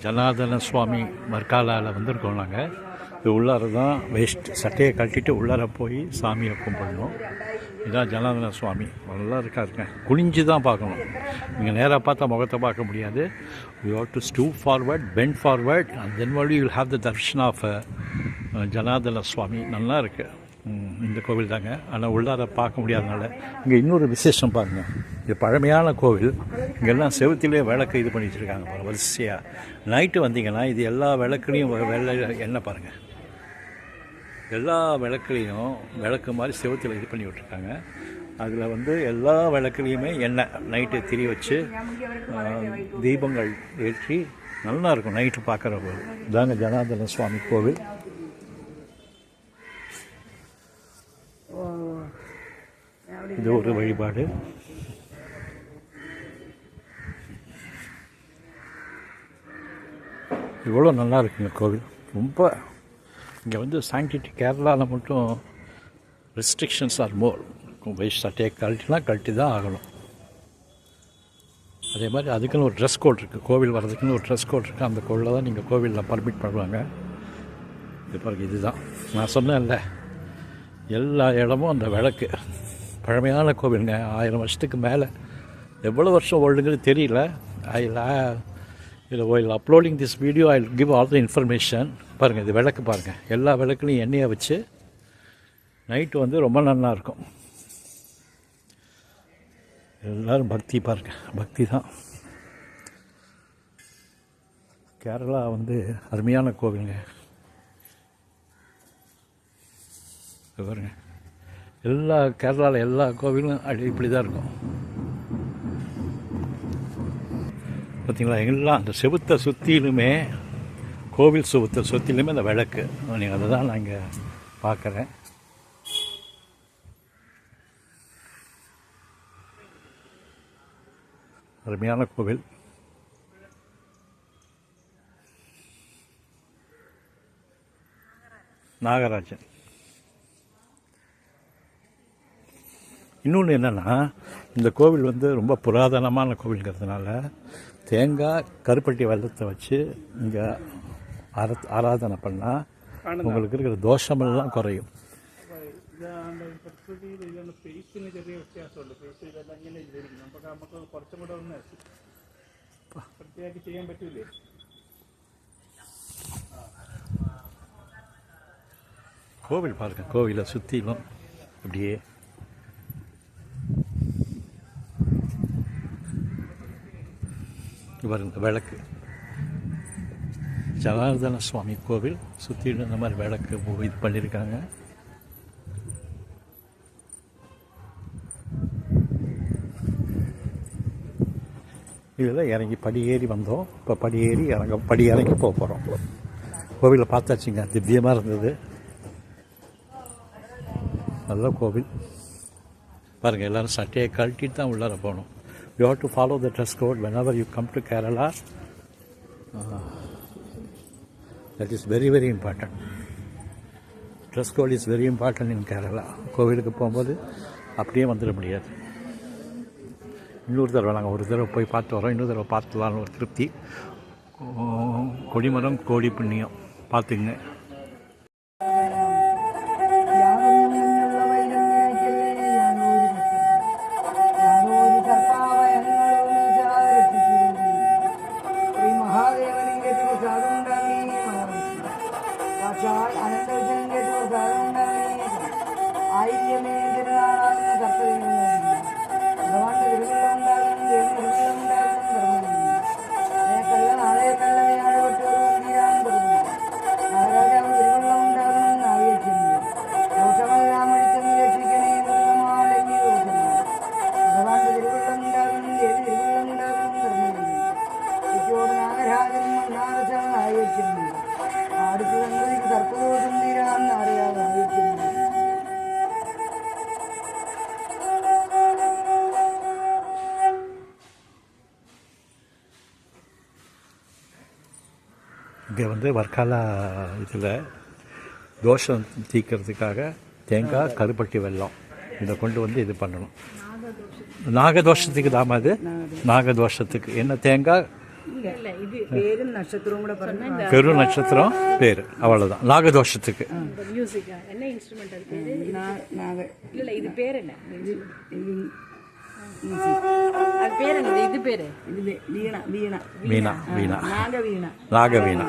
ஜனார்தன சுவாமி மர்காலாவில் வந்திருக்கோம் நாங்கள். இது உள்ளார தான் வேஸ்ட் சட்டையை கட்டிட்டு உள்ளார போய் சாமியை கும்பிடணும். இதான் ஜனார்தன சுவாமி நல்லா இருக்காருங்க. குனிஞ்சு தான் பார்க்கணும், நீங்கள் நேராக பார்த்தா முகத்தை பார்க்க முடியாது. You have to stoop forward, bend forward, and then only you will have the darshan of Janardhana Swami. நல்லா இருக்குது இந்த கோவில் தாங்க. ஆனால் உள்ளார பார்க்க முடியாதனால இங்கே இன்னொரு விசேஷம் பாருங்கள். இது பழமையான கோவில். இங்கெல்லாம் செவுத்திலே விளக்கு இது பண்ணி வச்சுருக்காங்க வரிசையாக. நைட்டு வந்தீங்கன்னா இது எல்லா விளக்குலையும் வெள்ளை எண்ணெய் பாருங்கள். எல்லா விளக்குலையும் விளக்கு மாதிரி செவுத்தில் இது பண்ணி விட்டுருக்காங்க. அதில் வந்து எல்லா விளக்குலேயுமே எண்ணெய் நைட்டு திரி வச்சு தீபங்கள் ஏற்றி நல்லாயிருக்கும் நைட்டு பார்க்குற கோவில். இதாங்க ஜனார்தன சுவாமி கோவில். இது ஒரு வழிபாடு. இவ்வளோ நல்லா இருக்குங்க கோவில். ரொம்ப இங்கே வந்து சாங்டிட்டி கேரளாவில் மட்டும் ரெஸ்ட்ரிக்ஷன்ஸ் ஆர் மோர். வயசு சட்டையை கழட்டி தான் ஆகணும். அதே மாதிரி அதுக்குன்னு ஒரு ட்ரெஸ் கோட் இருக்குது. கோவில் வர்றதுக்குன்னு ஒரு ட்ரெஸ் கோட் இருக்குது. அந்த கோவிலில் தான் நீங்கள் கோவிலில் பர்மிட் பண்ணுவாங்க. இது பாருங்க, இதுதான் நான் சொன்னேன்ல, எல்லா இடமும் அந்த விளக்கு. பழமையான கோவிலுங்க, 1000 வருஷத்துக்கு மேலே. எவ்வளோ வருஷம் ஓல்டுங்கிறது தெரியல. while uploading this video I'll give all the information. பாருங்கள், இது விளக்கு பாருங்கள். எல்லா விளக்குலையும் எண்ணெயை வச்சு நைட்டு வந்து ரொம்ப நல்லா இருக்கும். எல்லோரும் பக்தி பாருங்கள், பக்தி தான். கேரளா வந்து அருமையான கோவிலுங்க. பாருங்க, எல்லா கேரளாவில் எல்லா கோவிலும் இப்படி தான் இருக்கும். பார்த்தீங்களா, எல்லாம் அந்த செவுத்தை சுற்றிலுமே, கோவில் செவுத்தை சுற்றிலுமே அந்த விளக்கு. நீங்கள் அதை தான் நான் இங்கே பார்க்குறேன். அருமையான கோவில். நாகராஜன். இன்னொன்று என்னென்னா, இந்த கோவில் வந்து ரொம்ப புராதனமான கோவில்ங்கிறதுனால தேங்காய் கருப்பட்டி வெள்ளத்தை வச்சு இங்கே ஆராதனை பண்ணால் உங்களுக்கு இருக்கிற தோஷமெல்லாம் குறையும். கோவில் பாருங்க, கோவிலை சுற்றிலும் அப்படியே பாருங்க விளக்கு. ஜனார்தன சுவாமி கோவில் சுற்றிலும் இந்த மாதிரி விளக்கு இது பண்ணியிருக்காங்க. இதில் இறங்கி படி ஏறி வந்தோம். இப்போ படி இறங்கி போக போகிறோம். கோவிலை பார்த்தாச்சுங்க, திவ்யமாக இருந்தது. நல்ல கோவில் பாருங்கள். எல்லோரும் சட்டையை கழட்டிட்டு தான் உள்ளார போகணும். You have to follow the dress code whenever you come to Kerala. That is very, very important. Dress code is very important in Kerala. கோவிலுக்கு போகும்போது அப்படியே வந்துட முடியாது. இன்னொரு தடவை நாங்கள் ஒரு தடவை போய் பார்த்து வரோம். இன்னொரு தடவை பார்த்துலான்னு ஒரு திருப்தி. கொடிமரம் கோடி புண்ணியம் பார்த்துங்க. இங்கே வந்து வர்க்காலா இதில் தோஷம் தீர்க்கிறதுக்காக தேங்காய் கருப்பட்டி வெல்லம் இதை கொண்டு வந்து இது பண்ணணும். நாகதோஷத்துக்கு தாம அது நாகதோஷத்துக்கு என்ன தேங்காய் இல்லை இது பேரும் நட்சத்திரம் கூட பாருங்க. பெரு நட்சத்திரம் பேர் அவ்வளோதான். நாகதோஷத்துக்கு மியூசிக்கா என்ன இன்ஸ்ட்ருமெண்ட் அது பேரு? நாங்கள் இல்லை இது பேர் என்ன? இது அது பேர் என்ன? இது பேர் இது வீணா வீணா வீணா வீணா நாக வீணா நாகவீணா